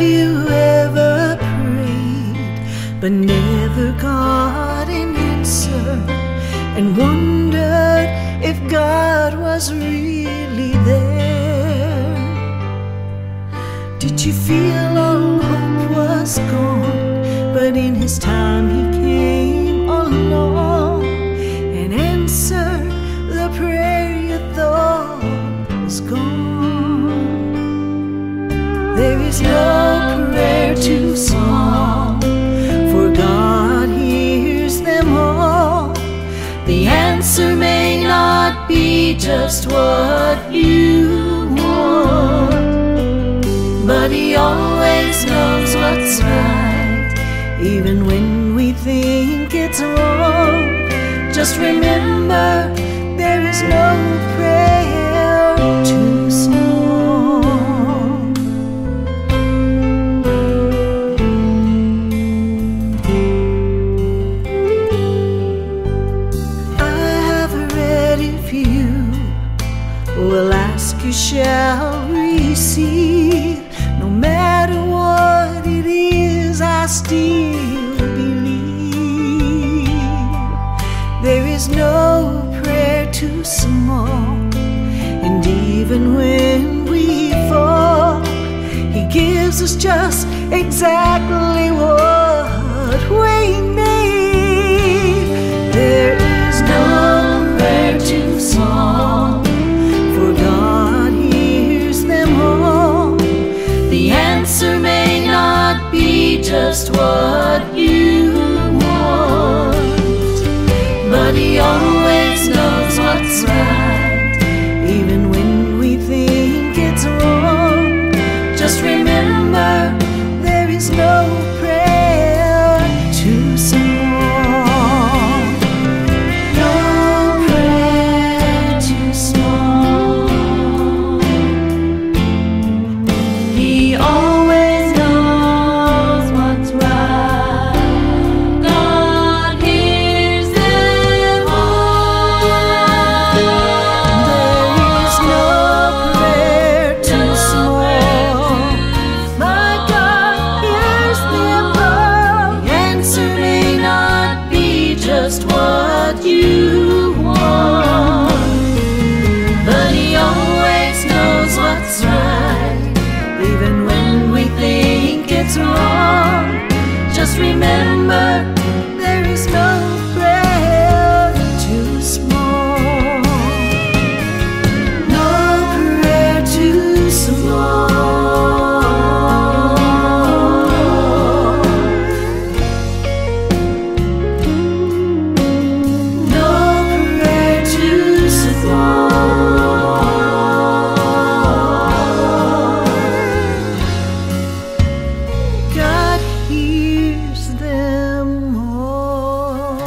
you ever prayed but never got an answer, and wondered if God was really there? Did you feel all hope was gone, but in His time He came along and answered the prayer you thought was gone? There is no prayer too small, for God hears them all. The answer may not be just what you want, but He always knows what's right, even when we think it's wrong. Just remember, there is no prayer too small. Will ask, you shall receive. No matter what it is, I still believe. There is no prayer too small, and even when we fall, He gives us just exactly what we need. There is no prayer too small, God hears them all. The answer may not be just what you want, but He always knows what's right, even when we think it's wrong. Just remember, there is no prayer too small. No prayer too small. He always knows what's right. God hears them all. There is no prayer too small. My God hears them all. The answer may not be just what you want, but He always knows what's right, even when we think it's wrong. Just remember, there is no prayer too small. No prayer too small. No prayer too small. God hears them all.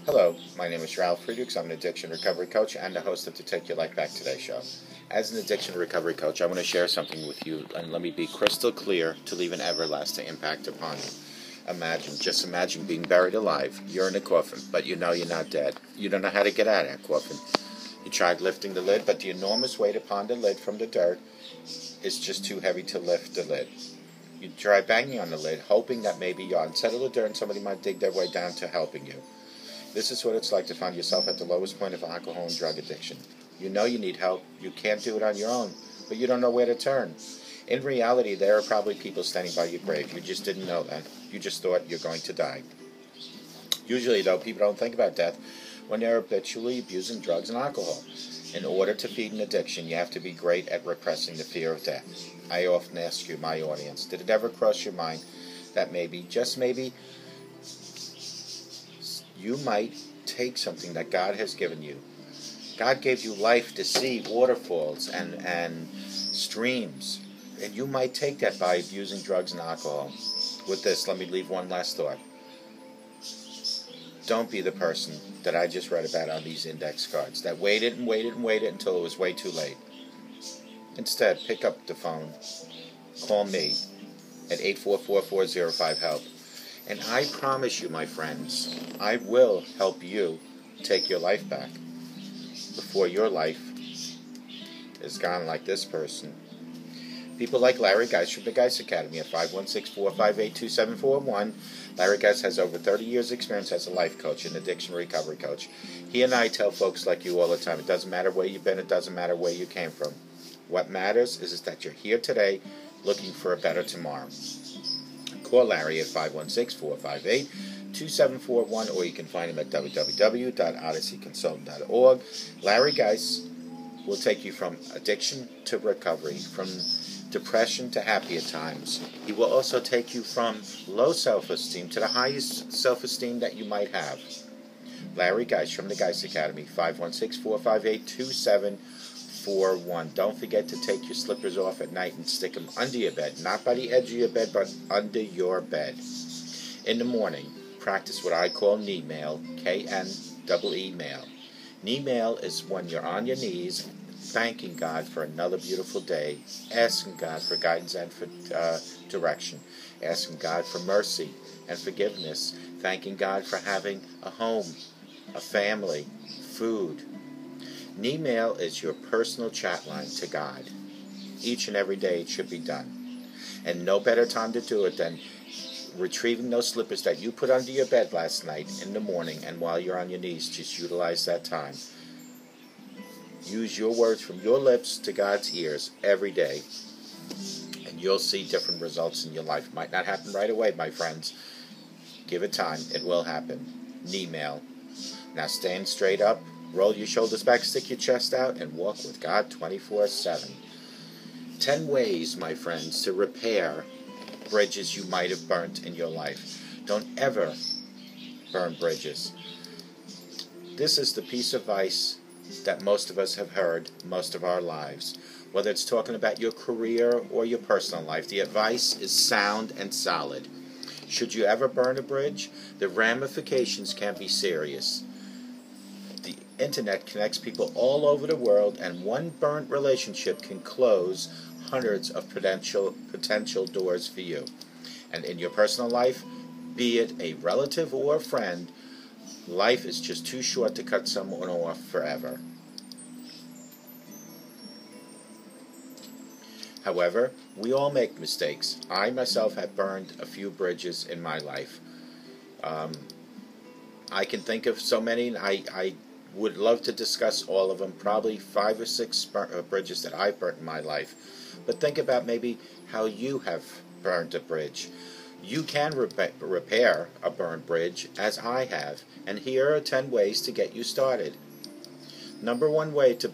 Hello, my name is Ralf Friedrichs. I'm an addiction recovery coach and the host of the Take Your Life Back Today show. As an addiction recovery coach, I want to share something with you, and let me be crystal clear to leave an everlasting impact upon you. Just imagine being buried alive. You're in a coffin, but you know you're not dead. You don't know how to get out of that coffin. You tried lifting the lid, but the enormous weight upon the lid from the dirt is just too heavy to lift the lid. You try banging on the lid, hoping that maybe you'll unsettle the dirt and somebody might dig their way down to helping you. This is what it's like to find yourself at the lowest point of alcohol and drug addiction. You know you need help. You can't do it on your own, but you don't know where to turn. In reality, there are probably people standing by your grave. You just didn't know that. You just thought you're going to die. Usually, though, people don't think about death when they're habitually abusing drugs and alcohol. In order to feed an addiction, you have to be great at repressing the fear of death. I often ask you, my audience, did it ever cross your mind that maybe, just maybe, you might take something that God has given you. God gave you life to see waterfalls and streams, and you might take that by abusing drugs and alcohol. With this, let me leave one last thought. Don't be the person that I just read about on these index cards that waited and waited and waited until it was way too late. Instead, pick up the phone, call me at 844-405-HELP. And I promise you, my friends, I will help you take your life back before your life is gone like this person. People like Larry Geist from the Geist Academy at 516-458-2741. Larry Geist has over 30 years' experience as a life coach and addiction recovery coach. He and I tell folks like you all the time, it doesn't matter where you've been, it doesn't matter where you came from. What matters is that you're here today looking for a better tomorrow. Call Larry at 516-458-2741, or you can find him at www.odysseyconsultant.org. Larry Geist will take you from addiction to recovery, from depression to happier times. He will also take you from low self-esteem to the highest self-esteem that you might have. Larry Geist from the Geist Academy, 516-458-2741. Don't forget to take your slippers off at night and stick them under your bed. Not by the edge of your bed, but under your bed. In the morning, practice what I call knee mail, K-N-E-E mail. Knee mail is when you're on your knees, thanking God for another beautiful day, asking God for guidance and for direction, asking God for mercy and forgiveness, thanking God for having a home, a family, food. Knee mail is your personal chat line to God. Each and every day it should be done. And no better time to do it than retrieving those slippers that you put under your bed last night in the morning, and while you're on your knees, just utilize that time. Use your words from your lips to God's ears every day, and you'll see different results in your life. Might not happen right away, my friends. Give it time. It will happen. Knee mail. Now stand straight up, roll your shoulders back, stick your chest out, and walk with God 24/7. 10 ways, my friends, to repair bridges you might have burnt in your life. Don't ever burn bridges. This is the piece of advice that most of us have heard most of our lives. Whether it's talking about your career or your personal life, the advice is sound and solid. Should you ever burn a bridge, the ramifications can be serious. The internet connects people all over the world, and one burnt relationship can close hundreds of potential doors for you. And in your personal life, be it a relative or a friend, life is just too short to cut someone off forever. However, we all make mistakes. I myself have burned a few bridges in my life. I can think of so many, and I would love to discuss all of them, probably 5 or 6 bridges that I've burnt in my life. But think about maybe how you have burned a bridge. You can repair a burned bridge, as I have, and here are 10 ways to get you started. Number 1 way to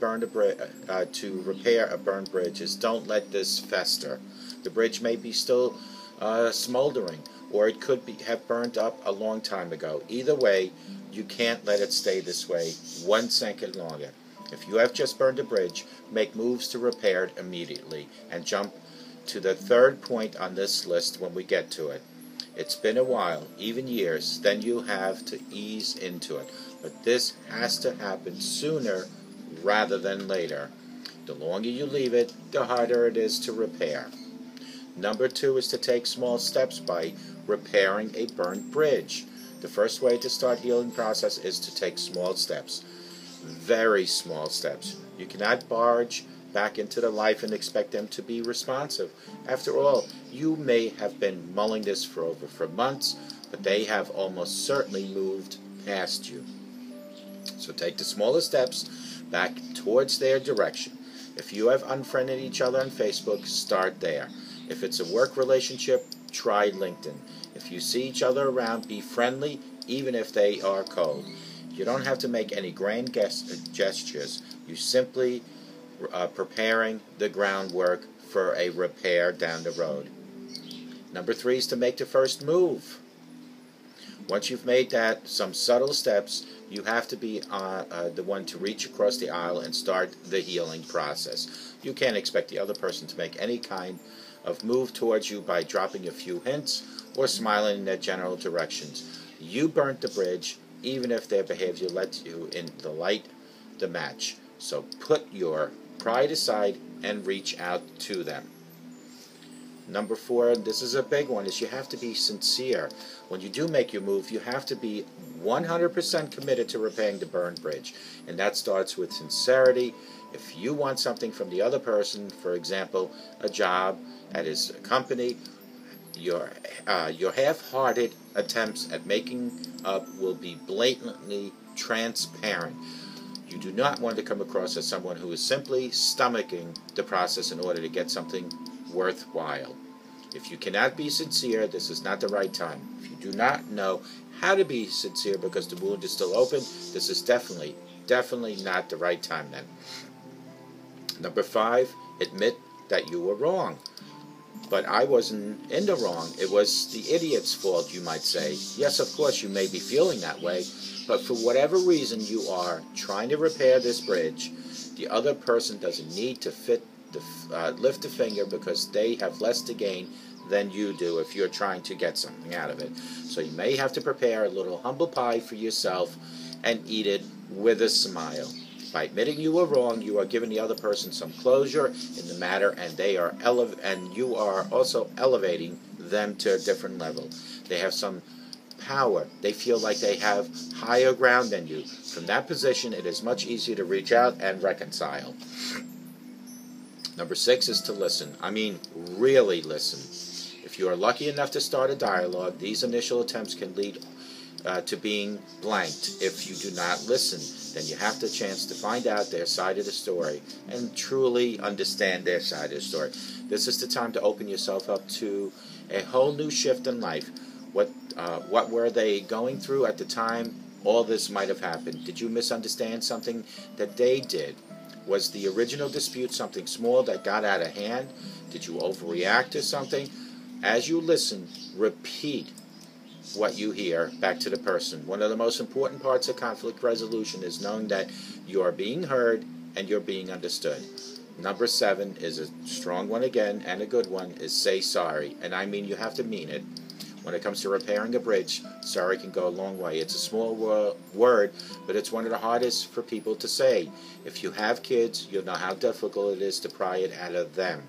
repair a burned bridge is don't let this fester. The bridge may be still smoldering, or it could have burned up a long time ago. Either way, you can't let it stay this way 1 second longer. If you have just burned a bridge, make moves to repair it immediately, and jump to the 3rd point on this list when we get to it. It's been a while, even years, then you have to ease into it. But this has to happen sooner rather than later. The longer you leave it, the harder it is to repair. Number 2 is to take small steps by repairing a burnt bridge. The first way to start healing process is to take small steps. Very small steps. You cannot barge back into the life and expect them to be responsive. After all, you may have been mulling this for months, but they have almost certainly moved past you. So take the smallest steps back towards their direction. If you have unfriended each other on Facebook, start there. If it's a work relationship, try LinkedIn. If you see each other around, be friendly, even if they are cold. You don't have to make any grand gestures. You simply preparing the groundwork for a repair down the road. Number 3 is to make the first move. Once you've made some subtle steps, you have to be the one to reach across the aisle and start the healing process. You can't expect the other person to make any kind of move towards you by dropping a few hints or smiling in their general directions. You burnt the bridge, even if their behavior led you in the light the match. So put your pry it aside and reach out to them. Number 4, this is a big one, is you have to be sincere. When you do make your move, you have to be 100% committed to repairing the burned bridge. And that starts with sincerity. If you want something from the other person, for example, a job at his company, your half-hearted attempts at making up will be blatantly transparent. You do not want to come across as someone who is simply stomaching the process in order to get something worthwhile. If you cannot be sincere, this is not the right time. If you do not know how to be sincere because the wound is still open, this is definitely not the right time then. Number 5, admit that you were wrong. But I wasn't in the wrong. It was the idiot's fault, you might say. Yes, of course, you may be feeling that way, but for whatever reason you are trying to repair this bridge, the other person doesn't need to lift a finger because they have less to gain than you do if you're trying to get something out of it. So you may have to prepare a little humble pie for yourself and eat it with a smile. By admitting you were wrong, you are giving the other person some closure in the matter, and you are also elevating them to a different level. They have some power. They feel like they have higher ground than you. From that position, it is much easier to reach out and reconcile. Number 6 is to listen. I mean, really listen. If you are lucky enough to start a dialogue, these initial attempts can lead to being blanked. If you do not listen, then you have the chance to find out their side of the story and truly understand their side of the story. This is the time to open yourself up to a whole new shift in life. What were they going through at the time all this might have happened? Did you misunderstand something that they did? Was the original dispute something small that got out of hand? Did you overreact to something? As you listen, repeat what you hear back to the person. One of the most important parts of conflict resolution is knowing that you are being heard and you're being understood. Number 7 is a strong one again, and a good one, is say sorry. And I mean, you have to mean it. When it comes to repairing a bridge, sorry can go a long way. It's a small word, but it's one of the hardest for people to say. If you have kids, you'll know how difficult it is to pry it out of them.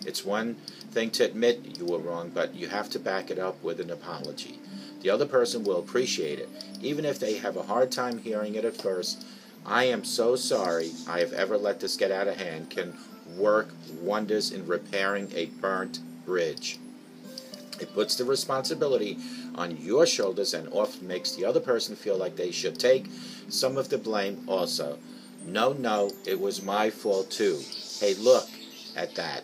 It's one thing to admit you were wrong, but you have to back it up with an apology. The other person will appreciate it, even if they have a hard time hearing it at first. I am so sorry I have ever let this get out of hand can work wonders in repairing a burnt bridge. It puts the responsibility on your shoulders and often makes the other person feel like they should take some of the blame also. No, it was my fault too. Hey, look at that.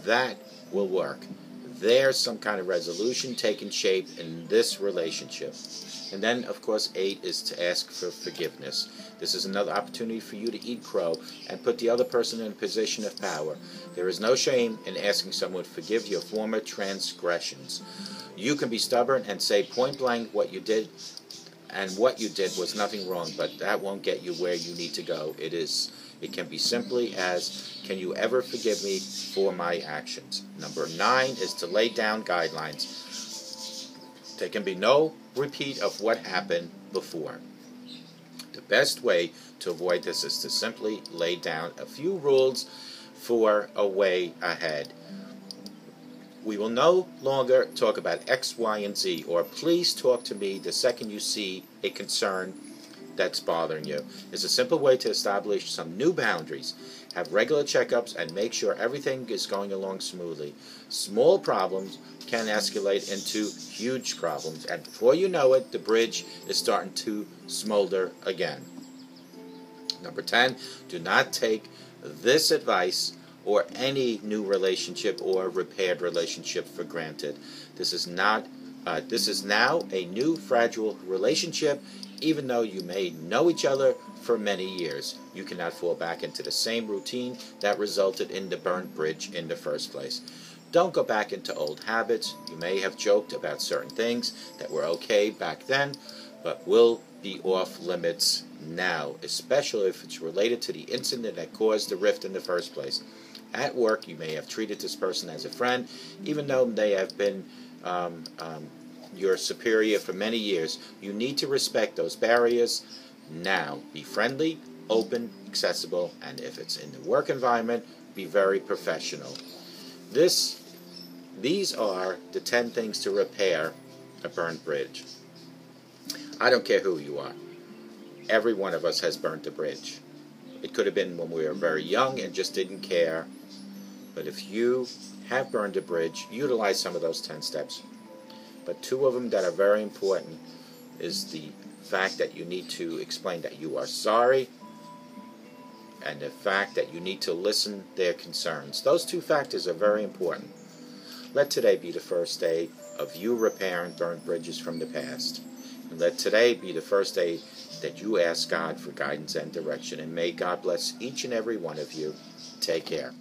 That will work. There's some kind of resolution taking shape in this relationship. And then, of course, 8 is to ask for forgiveness. This is another opportunity for you to eat crow and put the other person in a position of power. There is no shame in asking someone to forgive your former transgressions. You can be stubborn and say point blank what you did, and what you did was nothing wrong, but that won't get you where you need to go. It can be simply as, can you ever forgive me for my actions? Number 9 is to lay down guidelines. There can be no repeat of what happened before. The best way to avoid this is to simply lay down a few rules for a way ahead. We will no longer talk about X, Y, and Z, or please talk to me the second you see a concern that's bothering you. It's a simple way to establish some new boundaries. Have regular checkups and make sure everything is going along smoothly. Small problems can escalate into huge problems, and before you know it, the bridge is starting to smolder again. Number 10, do not take this advice or any new relationship or repaired relationship for granted. This is now a new fragile relationship. Even though you may know each other for many years, you cannot fall back into the same routine that resulted in the burnt bridge in the first place. Don't go back into old habits. You may have joked about certain things that were okay back then, but will be off limits now, especially if it's related to the incident that caused the rift in the first place. At work, you may have treated this person as a friend, even though they have been your superior for many years. You need to respect those barriers now. Be friendly, open, accessible, and if it's in the work environment, be very professional. These are the 10 things to repair a burned bridge. I don't care who you are. Every one of us has burnt a bridge. It could have been when we were very young and just didn't care. But if you have burned a bridge, utilize some of those 10 steps. But 2 of them that are very important is the fact that you need to explain that you are sorry, and the fact that you need to listen their concerns. Those 2 factors are very important. Let today be the first day of you repairing burned bridges from the past. And let today be the first day that you ask God for guidance and direction. And may God bless each and every one of you. Take care.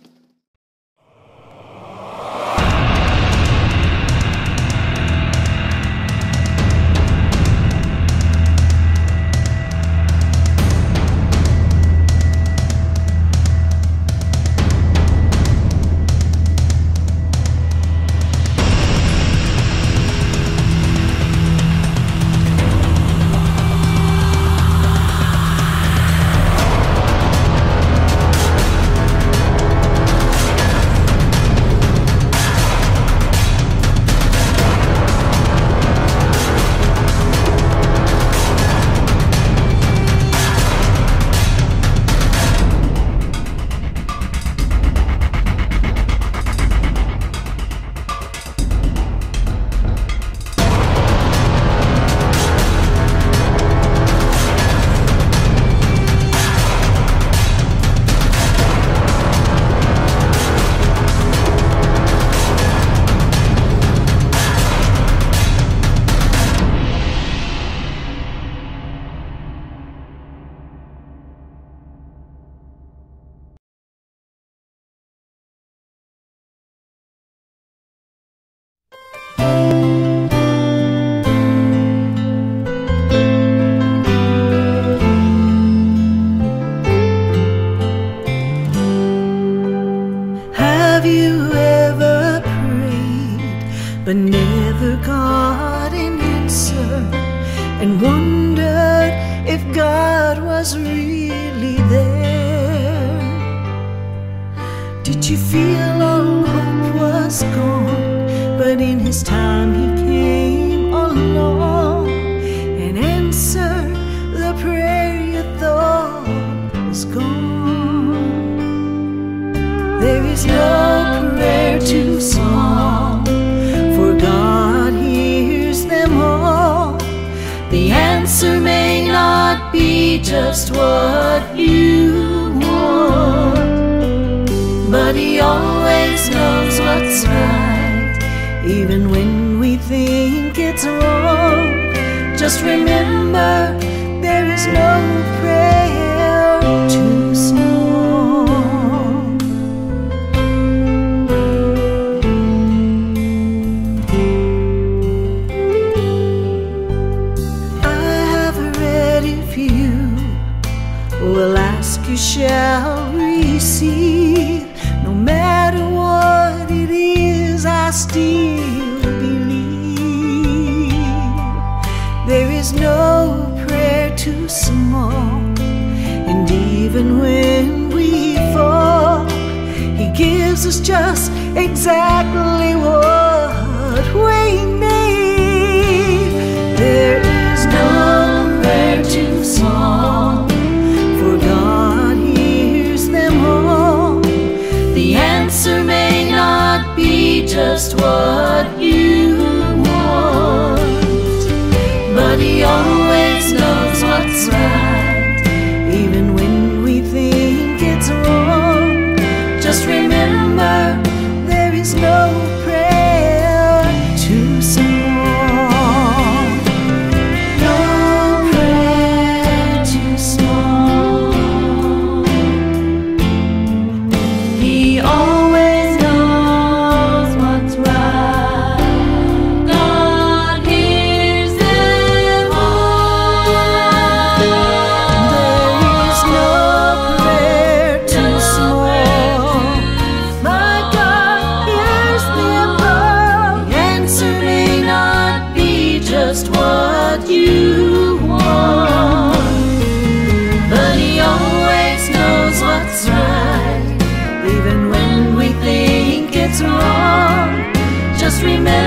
but never got an answer, and wondered if God was really there. Did you feel all hope was gone, but in His time He came along and answered the prayer you thought was gone? There is no prayer too small, for God hears them all. The answer may not be just what you want, but He always knows what's right, even when we think it's wrong. Just remember, there is no prayer too small. I have read if you will ask, you shall receive. No matter what it is, I still believe. There is no prayer too small, and even when we fall, He gives us just exactly what we need. There is no prayer too small, for God hears them all. The answer may not be just what you want, but He always knows what's right, even when we think it's wrong. Just remember, there is no prayer too small. No prayer too small. He always knows what's right. God hears them all. There is no prayer too small. My God hears remember